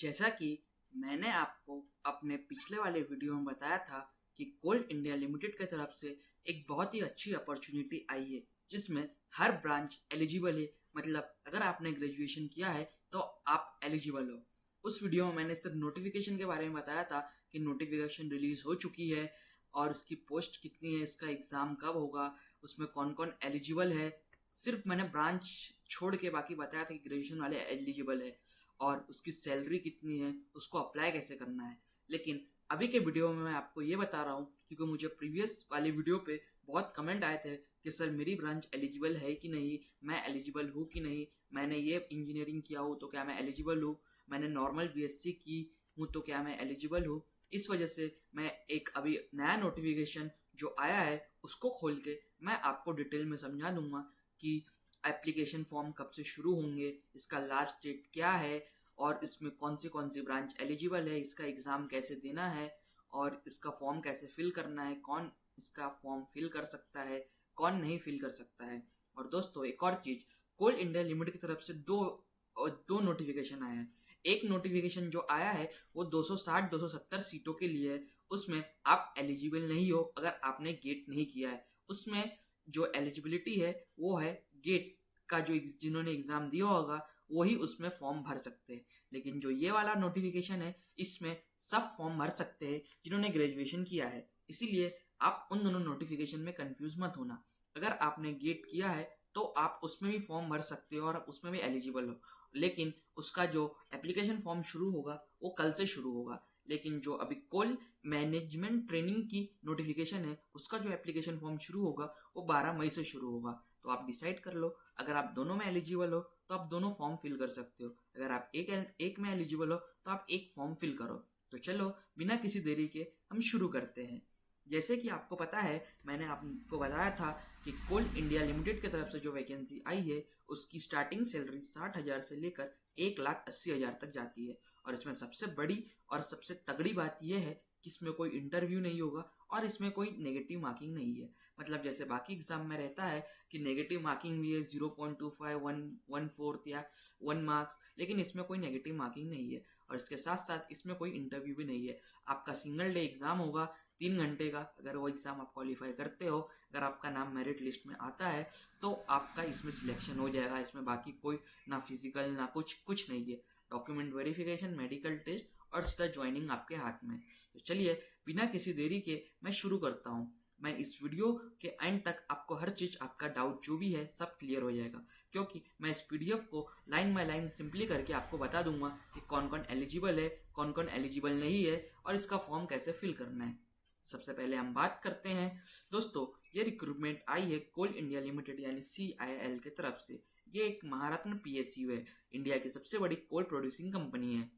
जैसा कि मैंने आपको अपने पिछले वाले वीडियो में बताया था कि कोल इंडिया लिमिटेड की तरफ से एक बहुत ही अच्छी अपॉर्चुनिटी आई है जिसमें हर ब्रांच एलिजिबल है। मतलब अगर आपने ग्रेजुएशन किया है तो आप एलिजिबल हो। उस वीडियो में मैंने सिर्फ नोटिफिकेशन के बारे में बताया था कि नोटिफिकेशन रिलीज हो चुकी है और उसकी पोस्ट कितनी है, इसका एग्ज़ाम कब होगा, उसमें कौन कौन एलिजिबल है। सिर्फ मैंने ब्रांच छोड़ के बाकी बताया था कि ग्रेजुएशन वाले एलिजिबल है और उसकी सैलरी कितनी है, उसको अप्लाई कैसे करना है। लेकिन अभी के वीडियो में मैं आपको ये बता रहा हूँ क्योंकि मुझे प्रीवियस वाली वीडियो पे बहुत कमेंट आए थे कि सर मेरी ब्रांच एलिजिबल है कि नहीं, मैं एलिजिबल हूँ कि नहीं, मैंने ये इंजीनियरिंग किया हूँ तो क्या मैं एलिजिबल हूँ, मैंने नॉर्मल बीएससी की हूँ तो क्या मैं एलिजिबल हूँ। इस वजह से मैं एक अभी नया नोटिफिकेशन जो आया है उसको खोल के मैं आपको डिटेल में समझा दूंगा कि एप्लीकेशन फॉर्म कब से शुरू होंगे, इसका लास्ट डेट क्या है और इसमें कौन सी ब्रांच एलिजिबल है, इसका एग्ज़ाम कैसे देना है और इसका फॉर्म कैसे फिल करना है, कौन इसका फॉर्म फिल कर सकता है, कौन नहीं फिल कर सकता है। और दोस्तों एक और चीज़, कोल इंडिया लिमिटेड की तरफ से दो नोटिफिकेशन आए हैं। एक नोटिफिकेशन जो आया है वो 260-270 सीटों के लिए है। उसमें आप एलिजिबल नहीं हो अगर आपने गेट नहीं किया है। उसमें जो एलिजिबिलिटी है वो है गेट का, जो जिन्होंने एग्ज़ाम दिया होगा वही उसमें फॉर्म भर सकते हैं। लेकिन जो ये वाला नोटिफिकेशन है इसमें सब फॉर्म भर सकते हैं जिन्होंने ग्रेजुएशन किया है। इसीलिए आप उन दोनों नोटिफिकेशन में कंफ्यूज मत होना। अगर आपने गेट किया है तो आप उसमें भी फॉर्म भर सकते हो और आप उसमें भी एलिजिबल हो। लेकिन उसका जो एप्लीकेशन फॉर्म शुरू होगा वो कल से शुरू होगा। लेकिन जो अभी कोल मैनेजमेंट ट्रेनिंग की नोटिफिकेशन है उसका जो एप्लीकेशन फॉर्म शुरू होगा वो 12 मई से शुरू होगा। तो आप डिसाइड कर लो, अगर आप दोनों में एलिजिबल हो तो आप दोनों फॉर्म फिल कर सकते हो, अगर आप एक में एलिजिबल हो तो आप एक फॉर्म फिल करो। तो चलो बिना किसी देरी के हम शुरू करते हैं। जैसे कि आपको पता है, मैंने आपको बताया था कि कोल इंडिया लिमिटेड की तरफ से जो वैकेंसी आई है उसकी स्टार्टिंग सैलरी 60,000 से लेकर 1,80,000 तक जाती है। और इसमें सबसे बड़ी और सबसे तगड़ी बात यह है कि इसमें कोई इंटरव्यू नहीं होगा और इसमें कोई नेगेटिव मार्किंग नहीं है। मतलब जैसे बाकी एग्जाम में रहता है कि नेगेटिव मार्किंग भी है 0.25, 1/4 या 1 मार्क्स, लेकिन इसमें कोई नेगेटिव मार्किंग नहीं है। और इसके साथ साथ इसमें कोई इंटरव्यू भी नहीं है। आपका सिंगल डे एग्जाम होगा 3 घंटे का। अगर वो एग्ज़ाम आप क्वालिफाई करते हो, अगर आपका नाम मेरिट लिस्ट में आता है तो आपका इसमें सिलेक्शन हो जाएगा। इसमें बाकी कोई ना फिजिकल ना कुछ नहीं है। डॉक्यूमेंट वेरिफिकेशन, मेडिकल टेस्ट और सीधा ज्वाइनिंग आपके हाथ में। तो चलिए बिना किसी देरी के मैं शुरू करता हूँ। मैं इस वीडियो के एंड तक आपको हर चीज़, आपका डाउट जो भी है सब क्लियर हो जाएगा, क्योंकि मैं इस पीडीएफ को लाइन बाय लाइन सिंपली करके आपको बता दूंगा कि कौन कौन एलिजिबल है, कौन कौन एलिजिबल नहीं है और इसका फॉर्म कैसे फिल करना है। सबसे पहले हम बात करते हैं दोस्तों, ये रिक्रूटमेंट आई है कोल इंडिया लिमिटेड यानी CIL की तरफ से। ये एक महारत्न PSU है, इंडिया की सबसे बड़ी कोल प्रोड्यूसिंग कंपनी है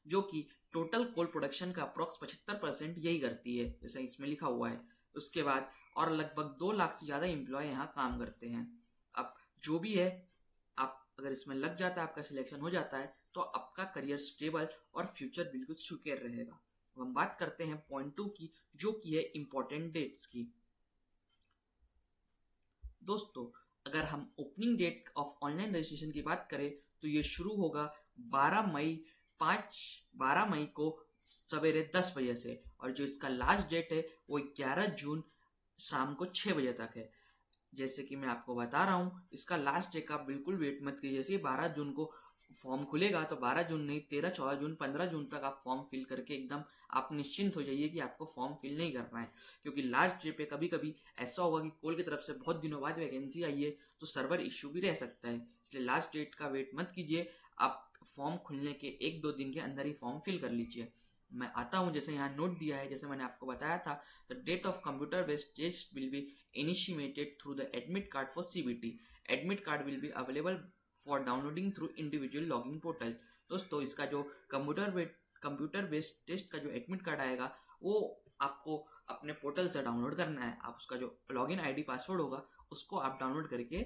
जो कि टोटल कोल प्रोडक्शन का अप्रॉक्स 75% यही करती है, जैसे इसमें लिखा हुआ है। उसके बाद और लगभग 2 लाख से ज़्यादा एम्प्लॉय यहाँ काम करते हैं। अब जो भी है, आप अगर इसमें लग जाता है, आपका सिलेक्शन हो जाता है तो आपका करियर स्टेबल और फ्यूचर बिल्कुल सिक्योर रहेगा। अब हम बात करते हैं पॉइंट 2 की, जो कि है इम्पोर्टेंट डेट्स की। दोस्तों अगर हम opening date of online registration की बात करें तो ये शुरू होगा 12 मई 12 मई को सवेरे 10 बजे से, और जो इसका लास्ट डेट है वो 11 जून शाम को 6 बजे तक है। जैसे कि मैं आपको बता रहा हूँ, इसका लास्ट डेट का बिल्कुल वेट मत कीजिए। जैसे 12 जून को फॉर्म खुलेगा तो 12 जून नहीं, 13, 14 जून, 15 जून तक आप फॉर्म फिल करके एकदम आप निश्चिंत हो जाइए कि आपको फॉर्म फिल नहीं करना है। क्योंकि लास्ट डे पे कभी कभी ऐसा होगा कि कोल की तरफ से बहुत दिनों बाद वैकेंसी आई है तो सर्वर इश्यू भी रह सकता है। इसलिए लास्ट डेट का वेट मत कीजिए, आप फॉर्म खुलने के 1-2 दिन के अंदर ही फॉर्म फिल कर लीजिए। मैं आता हूँ, जैसे यहाँ नोट दिया है, जैसे मैंने आपको बताया था, the date of computer based test will be initiated through the admit card for CBT. Admit card will be available for downloading through individual login portal. दोस्तों इसका जो कंप्यूटर बेस्ड टेस्ट का जो एडमिट कार्ड आएगा वो आपको अपने portal से डाउनलोड करना है। आप उसका जो लॉगिन आईडी पासवर्ड होगा उसको आप डाउनलोड करके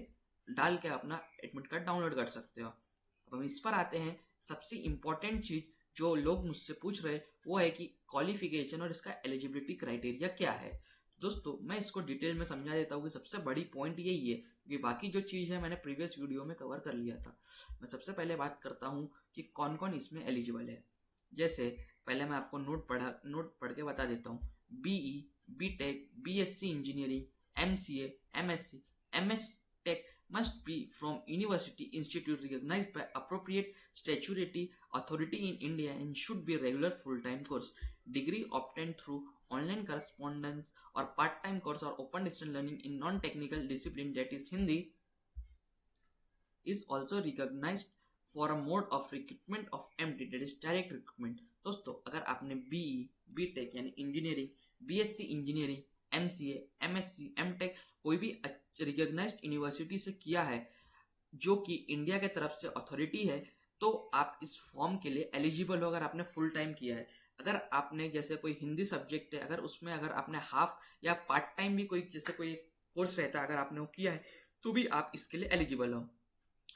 डाल के अपना एडमिट कार्ड डाउनलोड कर सकते हो। अब हम इस पर आते हैं। सबसे इम्पोर्टेंट चीज़ जो लोग मुझसे पूछ रहे वो है कि क्वालिफिकेशन और इसका एलिजिबिलिटी क्राइटेरिया क्या है। दोस्तों मैं इसको डिटेल में समझा देता हूँ कि सबसे बड़ी पॉइंट यही है कि बाकी जो चीज़ है मैंने प्रीवियस वीडियो में कवर कर लिया था। मैं सबसे पहले बात करता हूँ कि कौन कौन इसमें एलिजिबल है। जैसे पहले मैं आपको नोट पढ़ के बता देता हूँ। BE, BTech, BSc engineering, MCA, MSc, MS tech must be from university institute recognized by appropriate statutory authority in India and should be regular full-time course. Degree obtained through online correspondence or part-time course or open distance learning in non-technical discipline, that is Hindi, is also recognized for a mode of recruitment of MT, that is direct recruitment. दोस्तों अगर आपने BE, BTech यानी engineering, BSc engineering, MCA, MSc, MTech कोई भी recognised university से किया है जो कि इंडिया के तरफ से अथॉरिटी है, तो आप इस फॉर्म के लिए एलिजिबल हो अगर आपने फुल टाइम किया है। अगर आपने जैसे कोई हिंदी सब्जेक्ट है, अगर उसमें अगर आपने हाफ या पार्ट टाइम भी कोई जैसे कोई कोर्स रहता है अगर आपने वो किया है तो भी आप इसके लिए एलिजिबल हो।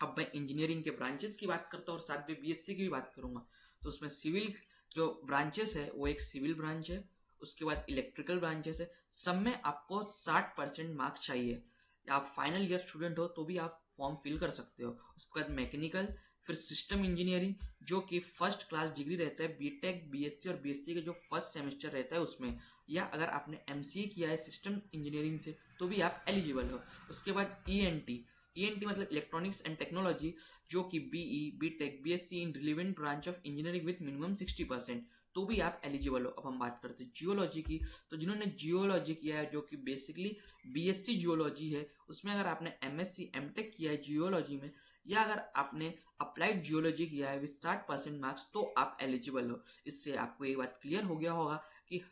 अब मैं इंजीनियरिंग के ब्रांचेस की बात करता हूँ और साथ में बीएससी की भी बात करूंगा। तो उसमें सिविल जो ब्रांचेस है वो एक सिविल ब्रांच है, उसके बाद इलेक्ट्रिकल ब्रांचेस है। सब में आपको 60% मार्क्स चाहिए। आप फाइनल ईयर स्टूडेंट हो तो भी आप फॉर्म फिल कर सकते हो। उसके बाद मैकेनिकल, फिर सिस्टम इंजीनियरिंग जो कि फर्स्ट क्लास डिग्री रहता है बीटेक, बीएससी और बीएससी के जो फर्स्ट सेमेस्टर रहता है उसमें, या अगर आपने एमसीए किया है सिस्टम इंजीनियरिंग से तो भी आप एलिजिबल हो। उसके बाद ईएनटी मतलब इलेक्ट्रॉनिक्स एंड टेक्नोलॉजी जो कि BE, BTech, BSc in relevant branch of engineering with minimum 60%, तो भी आप एलिजिबल हो। अब हम बात करते हैं जियोलॉजी की, तो जिन्होंने जियोलॉजी किया है जो कि बेसिकली बीएससी जियोलॉजी है, उसमें अगर आपने एमएससी, एमटेक किया है जियोलॉजी में, या अगर आपने अप्लाइड जियोलॉजी किया है विद 60% मार्क्स, तो आप एलिजिबल हो। इससे आपको ये बात क्लियर हो गया होगा कि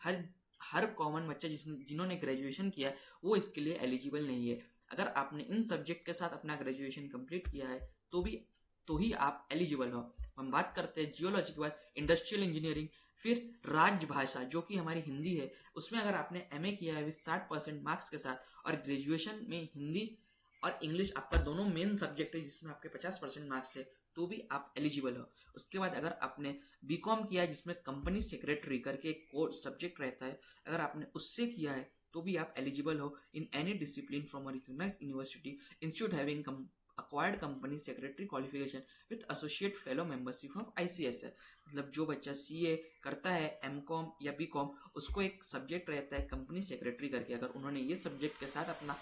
हर कॉमन बच्चा जिन्होंने ग्रेजुएशन किया है वो इसके लिए एलिजिबल नहीं है। अगर आपने इन सब्जेक्ट के साथ अपना ग्रेजुएशन कंप्लीट किया है तो ही आप एलिजिबल हो। हम बात करते हैं जियोलॉजी के बाद इंडस्ट्रियल इंजीनियरिंग, फिर राजभाषा जो कि हमारी हिंदी है, उसमें अगर आपने एमए किया है विद 60% मार्क्स के साथ और ग्रेजुएशन में हिंदी और इंग्लिश आपका दोनों मेन सब्जेक्ट है जिसमें आपके 50% मार्क्स है, तो भी आप एलिजिबल हो। उसके बाद अगर आपने बीकॉम किया है जिसमें कंपनी सेक्रेटरी करके एक कोर्स सब्जेक्ट रहता है, अगर आपने उससे किया है तो भी आप एलिजिबल हो in any discipline from a recognised university institute having acquired company secretary qualification with associate fellow membership of ICS है। मतलब जो बच्चा सीए करता है एमकॉम या बीकॉम, उसको एक सब्जेक्ट रहता है कंपनी सेक्रेटरी करके, अगर उन्होंने ये सब्जेक्ट के साथ अपना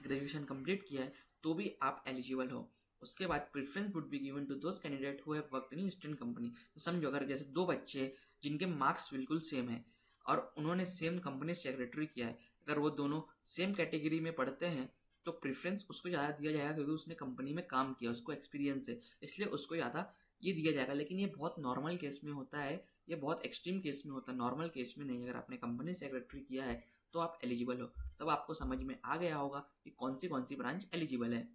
ग्रेजुएशन कंप्लीट किया है तो भी आप एलिजिबल हो। उसके बाद preference would be given to those candidate who have worked in listed company. समझो अगर जैसे दो बच्चे जिनके मार्क्स बिल्कुल सेम है और उन्होंने सेम कंपनी सेक्रेटरी किया है, अगर वो दोनों सेम कैटेगरी में पढ़ते हैं तो प्रेफरेंस उसको ज़्यादा दिया जाएगा क्योंकि उसने कंपनी में काम किया, उसको एक्सपीरियंस है, इसलिए उसको ज़्यादा ये दिया जाएगा। लेकिन ये बहुत नॉर्मल केस में होता है, ये बहुत एक्सट्रीम केस में होता है, नॉर्मल केस में नहीं। अगर आपने कंपनी सेक्रेटरी किया है तो आप एलिजिबल हो। तब आपको समझ में आ गया होगा कि कौन सी ब्रांच एलिजिबल है।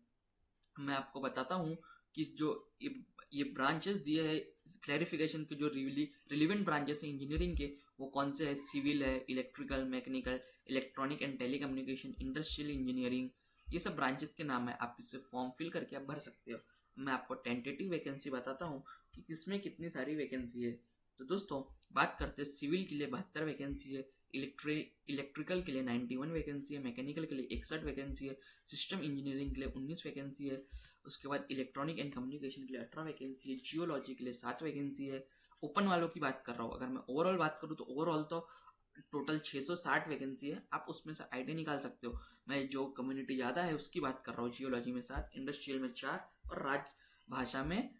मैं आपको बताता हूँ कि जो ये ब्रांचेस दिए है क्लैरिफिकेशन के, जो रिलीवेंट ब्रांचेस है इंजीनियरिंग के, वो कौन से है। सिविल है, electrical, mechanical, electronic and telecommunication, industrial engineering, ये सब ब्रांचेस के नाम है। आप इससे फॉर्म फिल करके आप भर सकते हो। मैं आपको टेंटेटिव वैकेंसी बताता हूँ कि किसमें कितनी सारी वैकेंसी है। तो दोस्तों बात करते हैं सिविल के लिए 72 वैकेंसी है, इलेक्ट्रिकल के लिए 91 वैकेंसी है, मैकेनिकल के लिए 61 वैकेंसी है, सिस्टम इंजीनियरिंग के लिए 19 वैकेंसी है, उसके बाद इलेक्ट्रॉनिक एंड कम्युनिकेशन के लिए 18 वैकेंसी है, जियोलॉजी के लिए 7 वैकेंसी है। ओपन वालों की बात कर रहा हूँ। अगर मैं ओवरऑल बात करूँ तो ओवरऑल तो टोटल 660 वैकेंसी है। आप उसमें से आईडी निकाल सकते हो। मैं जो कम्युनिटी ज़्यादा है उसकी बात कर रहा हूँ। जियोलॉजी में 7, इंडस्ट्रियल में 4 और राजभाषा में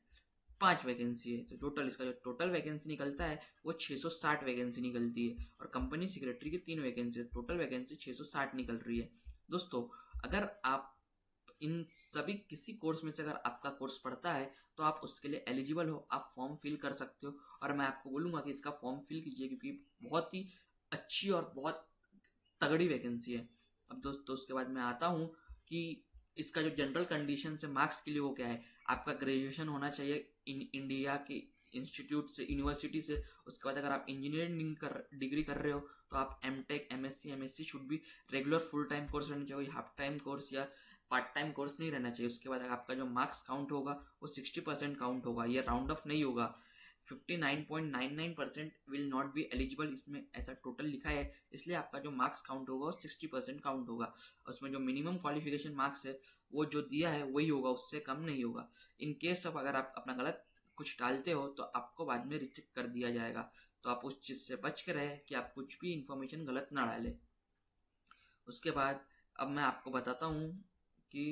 5 वैकेंसी है। तो टोटल इसका जो टोटल वैकेंसी निकलता है वो 660 वैकेंसी निकलती है। और कंपनी सेक्रेटरी की 3 वैकेंसी है, टोटल वैकेंसी 660 निकल रही है। दोस्तों अगर आप इन सभी किसी कोर्स में से अगर आपका कोर्स पढ़ता है तो आप उसके लिए एलिजिबल हो, आप फॉर्म फिल कर सकते हो। और मैं आपको बोलूँगा कि इसका फॉर्म फिल कीजिए क्योंकि बहुत ही अच्छी और बहुत तगड़ी वैकेंसी है। अब दोस्तों उसके बाद मैं आता हूँ कि इसका जो जनरल कंडीशन है मार्क्स के लिए वो क्या है। आपका ग्रेजुएशन होना चाहिए इंडिया के इंस्टीट्यूट से, यूनिवर्सिटी से। उसके बाद अगर आप इंजीनियरिंग डिग्री कर रहे हो तो आप एमटेक, एमएससी शुड भी रेगुलर फुल टाइम कोर्स रहना चाहिए, हाफ टाइम कोर्स या पार्ट टाइम कोर्स नहीं रहना चाहिए। उसके बाद आपका जो मार्क्स काउंट होगा वो 60% काउंट होगा, ये राउंड ऑफ नहीं होगा। 59.99% विल नॉट बी एलिजिबल, इसमें ऐसा टोटल लिखा है, इसलिए आपका जो मार्क्स काउंट होगा वो 60% काउंट होगा। उसमें जो मिनिमम क्वालिफिकेशन मार्क्स है वो जो दिया है वही होगा, उससे कम नहीं होगा। इन केस ऑफ अगर आप अपना गलत कुछ डालते हो तो आपको बाद में रिजेक्ट कर दिया जाएगा, तो आप उस चीज़ से बच के रहे कि आप कुछ भी इंफॉर्मेशन गलत ना डालें। उसके बाद अब मैं आपको बताता हूँ कि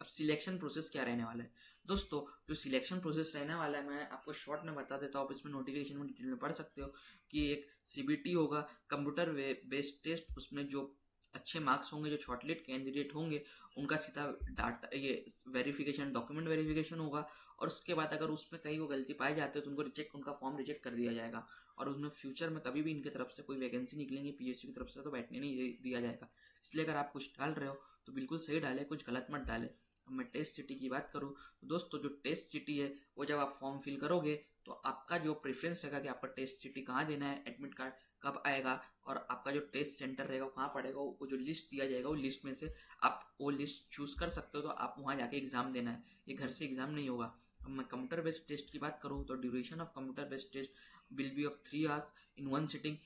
अब सिलेक्शन प्रोसेस क्या रहने वाला है। दोस्तों जो सिलेक्शन प्रोसेस रहने वाला है मैं आपको शॉर्ट में बता देता हूँ, आप इसमें नोटिफिकेशन में डिटेल में पढ़ सकते हो कि एक सीबीटी होगा, कंप्यूटर बेस्ड टेस्ट। उसमें जो अच्छे मार्क्स होंगे, जो शॉर्टलिस्ट कैंडिडेट होंगे, उनका सीधा डाटा ये वेरिफिकेशन, डॉक्यूमेंट वेरिफिकेशन होगा। और उसके बाद अगर उसमें कहीं वो गलती पाई जाती है तो उनका फॉर्म रिजेक्ट कर दिया जाएगा। और उसमें फ्यूचर में कभी भी इनकी तरफ से कोई वैकेंसी निकलेंगी पीएसयू की तरफ से तो बैठने नहीं दिया जाएगा। इसलिए अगर आप कुछ डाल रहे हो तो बिल्कुल सही डालें, कुछ गलत मत डालें। अब मैं टेस्ट सिटी की बात करूँ तो दोस्तों जो टेस्ट सिटी है वो जब आप फॉर्म फिल करोगे तो आपका जो प्रेफरेंस रहेगा कि आपका टेस्ट सिटी कहाँ देना है, एडमिट कार्ड कब आएगा और आपका जो टेस्ट सेंटर रहेगा वो कहाँ पड़ेगा, वो जो लिस्ट दिया जाएगा वो लिस्ट में से आप वो लिस्ट चूज कर सकते हो, तो आप वहाँ जाके एग्जाम देना है, ये घर से एग्जाम नहीं होगा। अब मैं कंप्यूटर बेस्ड टेस्ट की बात करूँ तो duration of computer based test will be of 3 hours in one sitting.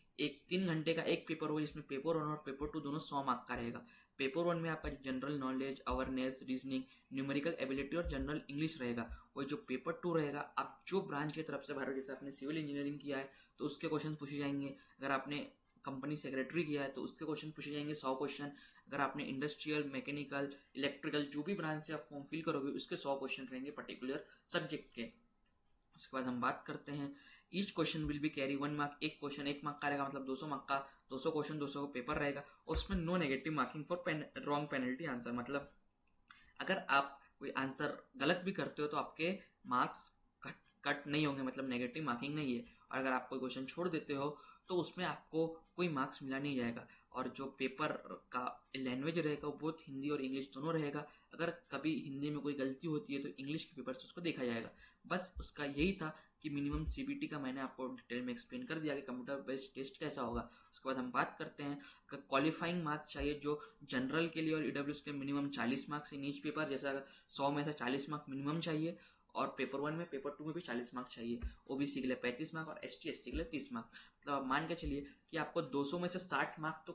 3 घंटे का एक पेपर होगा जिसमें पेपर 1 और पेपर 2 दोनों 100 मार्क का रहेगा। पेपर 1 में आपका general knowledge, awareness, reasoning, numerical ability और जनरल इंग्लिश रहेगा। और जो पेपर 2 रहेगा आप जो ब्रांच की तरफ से भर, जैसे आपने सिविल इंजीनियरिंग किया है तो उसके क्वेश्चन पूछे जाएंगे, अगर आपने कंपनी सेक्रेटरी किया है तो उसके क्वेश्चन पूछे जाएंगे 100 क्वेश्चन, अगर आपने इंडस्ट्रियल, मैकेनिकल, इलेक्ट्रिकल जो भी ब्रांच से आप फॉर्म फिल करोगे उसके 100 क्वेश्चन रहेंगे पर्टिकुलर सब्जेक्ट के। उसके बाद हम बात करते हैं each question will be carry 1 mark. एक क्वेश्चन 1 मार्क का रहेगा, मतलब 200 मार्क का 200 क्वेश्चन 200 का पेपर रहेगा। और उसमें no negative marking for wrong penalty answer, मतलब अगर आप कोई आंसर गलत भी करते हो तो आपके मार्क्स कट नहीं होंगे, मतलब नेगेटिव मार्किंग नहीं है। और अगर आप कोई क्वेश्चन छोड़ देते हो तो उसमें आपको कोई मार्क्स मिला नहीं जाएगा। और जो पेपर का लैंग्वेज रहेगा वो बहुत हिंदी और इंग्लिश दोनों रहेगा। अगर कभी हिंदी में कोई गलती होती है तो इंग्लिश के पेपर से उसको देखा जाएगा। बस उसका यही था कि मिनिमम सीबीटी का मैंने आपको डिटेल में एक्सप्लेन कर दिया कि कंप्यूटर बेस्ड टेस्ट कैसा होगा। उसके बाद हम बात करते हैं क्वालिफाइंग मार्क्स चाहिए, जो जनरल के लिए और ईडब्ल्यूएस के minimum 40 marks in each paper, जैसा 100 में से 40 मार्क मिनिमम चाहिए। और पेपर 1 में, पेपर 2 में भी 40 मार्क चाहिए। ओबीसी के लिए 35 मार्क और एसटी एससी के लिए 30 मार्क। मतलब आप मान के चलिए कि आपको 200 में से 60 मार्क तो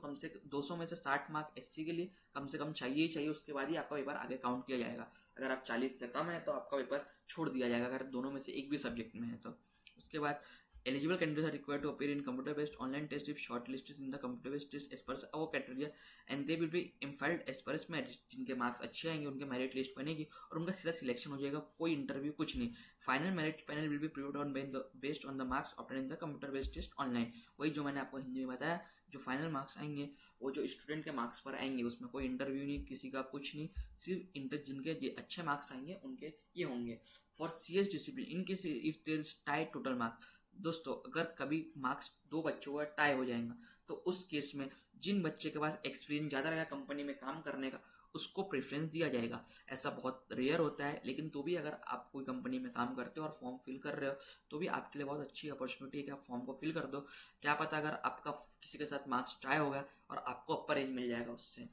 200 में से 60 मार्क एससी के लिए कम से कम चाहिए ही चाहिए। उसके बाद ही आपका पेपर आगे काउंट किया जाएगा। अगर आप 40 से कम है तो आपका पेपर छोड़ दिया जाएगा, अगर दोनों में से एक भी सब्जेक्ट में है तो। उसके बाद eligible candidates are required to appear in computer based online test if shortlisted in the computer based test as per our criteria and they will be filed as per merit। जिनके marks अच्छे आएंगे उनके merit list बनेगी और उनका सीधा selection हो जाएगा, कोई इंटरव्यू कुछ नहीं। Final merit panel will be prepared on based on the marks obtain in the computer based test online. वही जो मैंने आपको हिंदी में बताया, जो फाइनल मार्क्स आएंगे वो जो स्टूडेंट के मार्क्स पर आएंगे, उसमें कोई इंटरव्यू नहीं, किसी का कुछ नहीं, सिर्फ जिनके ये अच्छे मार्क्स आएंगे उनके ये होंगे। For CS discipline in case if there is tie total marks. दोस्तों अगर कभी मार्क्स 2 बच्चों का टाई हो जाएगा तो उस केस में जिन बच्चे के पास एक्सपीरियंस ज़्यादा रहेगा कंपनी में काम करने का उसको प्रेफरेंस दिया जाएगा। ऐसा बहुत रेयर होता है, लेकिन तो भी अगर आप कोई कंपनी में काम करते हो और फॉर्म फिल कर रहे हो तो भी आपके लिए बहुत अच्छी अपॉर्चुनिटी है कि आप फॉर्म को फिल कर दो। क्या पता अगर आपका किसी के साथ मार्क्स टाई होगा और आपको अपर एज मिल जाएगा उससे।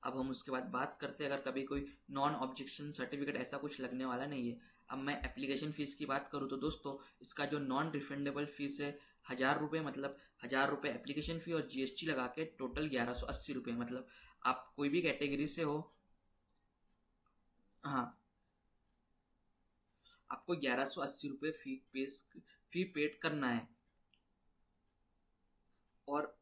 अब हम उसके बाद बात करते हैं अगर कभी कोई नॉन ऑब्जेक्शन सर्टिफिकेट ऐसा कुछ लगने वाला नहीं है। अब मैं एप्लीकेशन फ़ीस की बात करूँ तो दोस्तों इसका जो नॉन रिफंडेबल फीस है 1000 रुपये, मतलब 1000 रुपये एप्लीकेशन फ़ी और जीएसटी लगा के टोटल 1180 रुपये। मतलब आप कोई भी कैटेगरी से हो, हाँ, आपको 1180 रुपये फी पेड करना है। और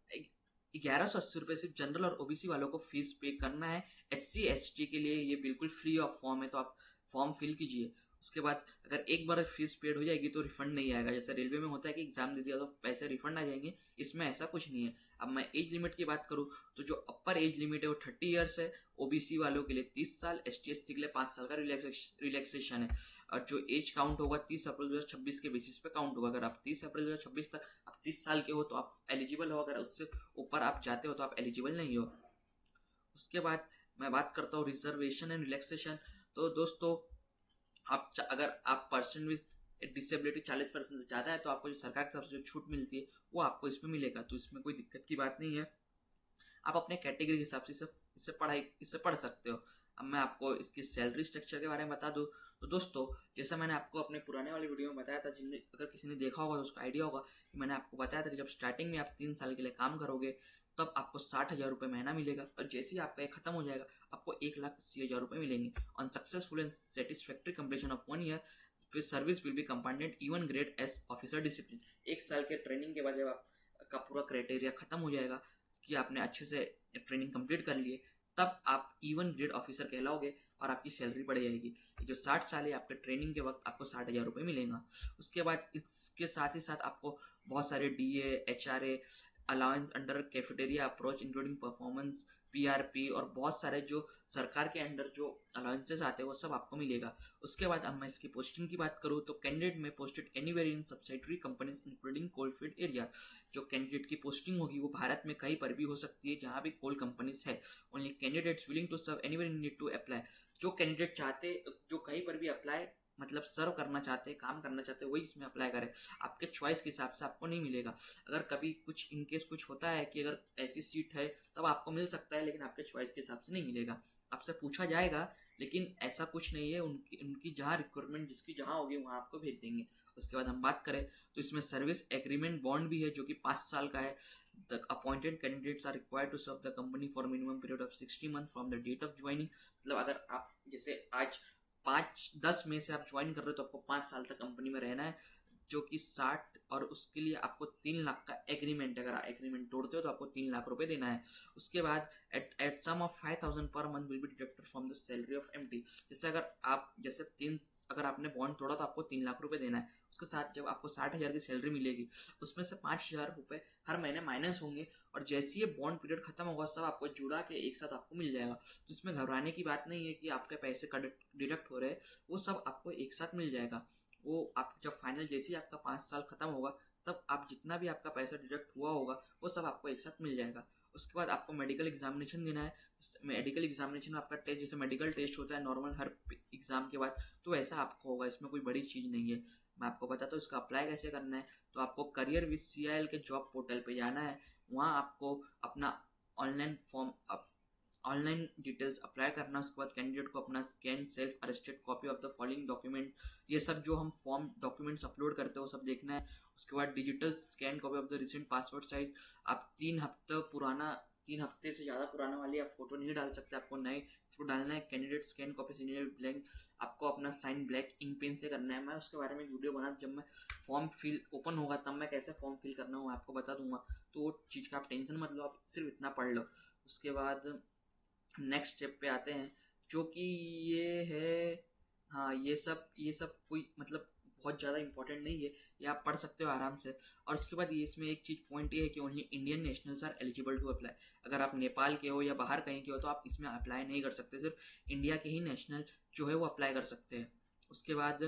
1180 रुपये सिर्फ जनरल और ओबीसी वालों को फीस पे करना है। एससी एसटी के लिए ये बिल्कुल फ्री ऑफ फॉर्म है, तो आप फॉर्म फिल कीजिए। उसके बाद अगर एक बार फीस पेड हो जाएगी तो रिफंड नहीं आएगा, जैसे रेलवे में होता है कि एग्जाम दे दिया तो पैसे रिफंड आ जाएंगे, इसमें ऐसा कुछ नहीं है। अब मैं एज लिमिट की बात करूँ तो जो अपर एज लिमिट है वो 30 ईयर्स है, ओबीसी वालों के लिए 30 साल, एसटी एससी के लिए 5 साल का रिलैक्सेशन है। और जो एज काउंट होगा 30 अप्रैल 2026 के बेसिस पे काउंट होगा। अगर आप 30 अप्रैल 2026 तक आप 30 साल के हो तो आप एलिजिबल हो, अगर उससे ऊपर आप जाते हो तो आप एलिजिबल नहीं हो। उसके बाद मैं बात करता हूँ रिजर्वेशन एंड रिलैक्सेशन। तो दोस्तों अगर आप पर्सन विद डिसेबिलिटी 40% से ज़्यादा है तो आपको जो सरकार की तरफ से जो छूट मिलती है वो आपको इसमें मिलेगा, तो इसमें कोई दिक्कत की बात नहीं है। आप अपने कैटेगरी के हिसाब से इससे पढ़ सकते हो। अब मैं आपको इसकी सैलरी स्ट्रक्चर के बारे में बता दूं तो दोस्तों, जैसा मैंने आपको अपने पुराने वाले वीडियो में बताया था, जिनने अगर किसी ने देखा होगा तो उसको आइडिया होगा कि मैंने आपको बताया था कि जब स्टार्टिंग में आप 3 साल के लिए काम करोगे तब आपको 60,000 रुपये महीना मिलेगा, और जैसे ही आपका ये खत्म हो जाएगा आपको 1,80,000 रुपये मिलेंगे। On successful and satisfactory completion of 1 year फिर service will be compounded even grade S officer discipline. 1 साल के ट्रेनिंग के बाद जब आपका पूरा क्राइटेरिया खत्म हो जाएगा कि आपने अच्छे से ट्रेनिंग कंप्लीट कर लिए, तब आप इवन ग्रेड ऑफिसर कहलाओगे और आपकी सैलरी बढ़ जाएगी। जो 60 साल है आपके ट्रेनिंग के वक्त आपको 60,000 रुपये मिलेगा। उसके बाद इसके साथ ही साथ आपको बहुत सारे DA, HRA allowance under cafeteria approach including performance, PRP और बहुत सारे जो सरकार के अंडर जो अलाउंसेस आते हैं वो सब आपको मिलेगा। उसके बाद अब मैं इसकी पोस्टिंग की बात करूँ तो कैंडिडेट में posted anywhere in subsidiary companies including coalfield area. जो कैंडिडेट की पोस्टिंग होगी वो भारत में कहीं पर भी हो सकती है जहाँ भी कोल कंपनीज है। Only candidates willing to serve anywhere need to apply. जो कैंडिडेट चाहते, जो कहीं पर भी अप्लाई मतलब सर्व करना चाहते हैं, काम करना चाहते हैं, वही इसमें अप्लाई करें। आपके चॉइस के हिसाब से आपको नहीं मिलेगा। अगर कभी कुछ इनकेस कुछ होता है कि अगर ऐसी सीट है तब आपको मिल सकता है, लेकिन आपके चॉइस के हिसाब से नहीं मिलेगा। आपसे पूछा जाएगा, लेकिन ऐसा कुछ नहीं है। उनकी उनकी जहाँ रिक्वायरमेंट जिसकी जहाँ होगी वहाँ आपको भेज देंगे। उसके बाद हम बात करें तो इसमें सर्विस एग्रीमेंट बॉन्ड भी है जो कि 5 साल का है। The appointed candidates are required to serve the company for minimum period of 60 month from the date of joining. मतलब अगर आप जैसे आज 5-10 में से आप ज्वाइन कर रहे हो तो आपको 5 साल तक कंपनी में रहना है, जो कि 60, और उसके लिए आपको 3 लाख का एग्रीमेंट, अगर एग्रीमेंट तोड़ते हो तो आपको 3 लाख रुपए देना है। उसके बाद at some of 5,000 per month will be deducted from the salary of MD। जैसे अगर आप जैसे अगर आपने बॉन्ड तोड़ा तो आपको 3 लाख रुपए देना है। उसके साथ जब आपको 60,000 की सैलरी मिलेगी उसमें से 5,000 रुपए हर महीने माइनस होंगे, और जैसे ये बॉन्ड पीरियड खत्म होगा सब आपको जुड़ा के एक साथ आपको मिल जाएगा। तो इसमें घबराने की बात नहीं है कि आपके पैसे डिडक्ट हो रहे हैं, वो सब आपको एक साथ मिल जाएगा। वो आप जब फाइनल जैसे ही आपका 5 साल खत्म होगा तब आप जितना भी आपका पैसा डिडक्ट हुआ होगा वो सब आपको एक साथ मिल जाएगा। उसके बाद आपको मेडिकल एग्जामिनेशन देना है। मेडिकल एग्जामिनेशन में आपका टेस्ट जैसे मेडिकल टेस्ट होता है नॉर्मल हर एग्जाम के बाद, तो वैसा आपको होगा। इसमें कोई बड़ी चीज़ नहीं है। मैं आपको बताता हूँ इसका अप्लाई कैसे करना है। तो आपको करियर विद CIL के जॉब पोर्टल पे जाना है। वहाँ आपको अपना online form online details apply करना। उसके बाद कैंडिडेट को अपना scan self arrested copy of the following document, ये सब जो हम फॉर्म डॉक्यूमेंट्स अपलोड करते हैं वो सब देखना है। उसके बाद digital scan copy of the recent passport size. आप 3 हफ्ते से ज़्यादा पुराना वाली आप फोटो नहीं डाल सकते, आपको नए फोटो डालना है। Candidate scan copy senior blank, आपको अपना साइन ब्लैक इंक पेन से करना है। मैं उसके बारे में वीडियो बना, जब मैं फॉर्म फिल ओपन होगा तब मैं कैसे फॉर्म फिल करना हो आपको बता दूंगा, तो वो चीज़ का आप टेंशन मत लो, आप सिर्फ इतना पढ़ लो। उसके बाद नेक्स्ट स्टेप पे आते हैं जो कि ये है। हाँ, ये सब कोई मतलब बहुत ज़्यादा इंपॉर्टेंट नहीं है, ये आप पढ़ सकते हो आराम से। और उसके बाद ये इसमें एक चीज़ पॉइंट ये है कि only Indian nationals are eligible to apply. अगर आप नेपाल के हो या बाहर कहीं के हो तो आप इसमें अप्लाई नहीं कर सकते, सिर्फ इंडिया के ही नेशनल जो है वो अप्लाई कर सकते हैं। उसके बाद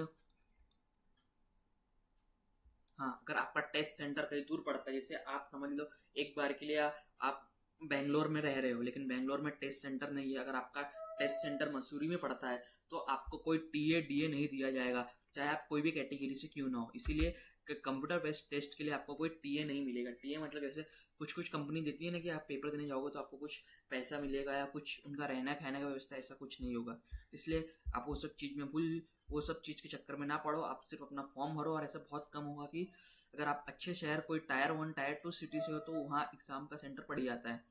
हाँ, अगर आपका टेस्ट सेंटर कहीं दूर पड़ता है, जैसे आप समझ लो एक बार के लिए आप बेंगलोर में रह रहे हो लेकिन बेंगलोर में टेस्ट सेंटर नहीं है, अगर आपका टेस्ट सेंटर मसूरी में पड़ता है तो आपको कोई DA नहीं दिया जाएगा, चाहे आप कोई भी कैटेगरी से क्यों ना हो। इसीलिए कंप्यूटर बेस्ड टेस्ट के लिए आपको कोई TA नहीं मिलेगा। TA मतलब जैसे कुछ कुछ कंपनी देती है ना कि आप पेपर देने जाओगे तो आपको कुछ पैसा मिलेगा या कुछ उनका रहना खाने का व्यवस्था, ऐसा कुछ नहीं होगा। इसलिए आप वो सब चीज़ के चक्कर में ना पड़ो। आप सिर्फ अपना फॉर्म भरो, और ऐसा बहुत कम होगा कि अगर आप अच्छे शहर कोई Tier 1 Tier 2 सिटी से हो तो वहाँ एग्ज़ाम का सेंटर पड़ जाता है।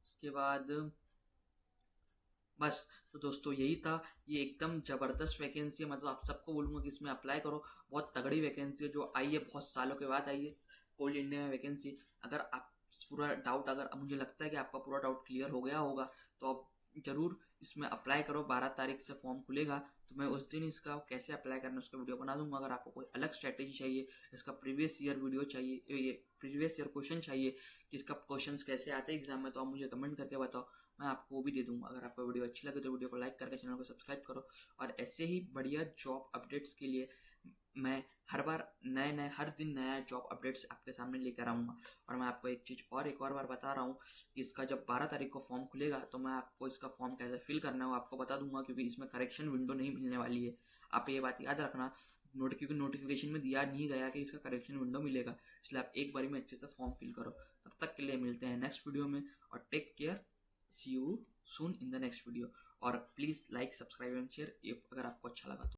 उसके बाद बस, तो दोस्तों यही था। ये एकदम ज़बरदस्त वैकेंसी है, मतलब आप सबको बोलूँगा कि इसमें अप्लाई करो। बहुत तगड़ी वैकेंसी है जो आई है, बहुत सालों के बाद आई है कोल इंडिया में वैकेंसी। अगर आप पूरा डाउट, अगर मुझे लगता है कि आपका पूरा डाउट क्लियर हो गया होगा तो आप ज़रूर इसमें अप्लाई करो। 12 तारीख से फॉर्म खुलेगा तो मैं उस दिन इसका कैसे अप्लाई करना है उसका वीडियो बना दूंगा। अगर आपको कोई अलग स्ट्रैटेजी चाहिए, इसका प्रीवियस ईयर वीडियो चाहिए, ये प्रीवियस ईयर क्वेश्चन चाहिए कि इसका क्वेश्चंस कैसे आते हैं एग्जाम में, तो आप मुझे कमेंट करके बताओ, मैं आपको वो भी दे दूंगा। अगर आपको वीडियो अच्छी लगे तो वीडियो को लाइक करके चैनल को सब्सक्राइब करो। और ऐसे ही बढ़िया जॉब अपडेट्स के लिए मैं हर बार हर दिन नया जॉब अपडेट्स आपके सामने लेकर आऊँगा। और मैं आपको एक और बार बता रहा हूँ, इसका जब 12 तारीख को फॉर्म खुलेगा तो मैं आपको इसका फॉर्म कैसे फिल करना है वो आपको बता दूंगा, क्योंकि इसमें करेक्शन विंडो नहीं मिलने वाली है। आप ये बात याद रखना, क्योंकि नोटिफिकेशन में दिया नहीं गया कि इसका करेक्शन विंडो मिलेगा, इसलिए आप एक बारी में अच्छे से फॉर्म फिल करो। तब तक के लिए मिलते हैं नेक्स्ट वीडियो में, और take care, see you soon in the next video. और please like, subscribe and share अगर आपको अच्छा लगा तो।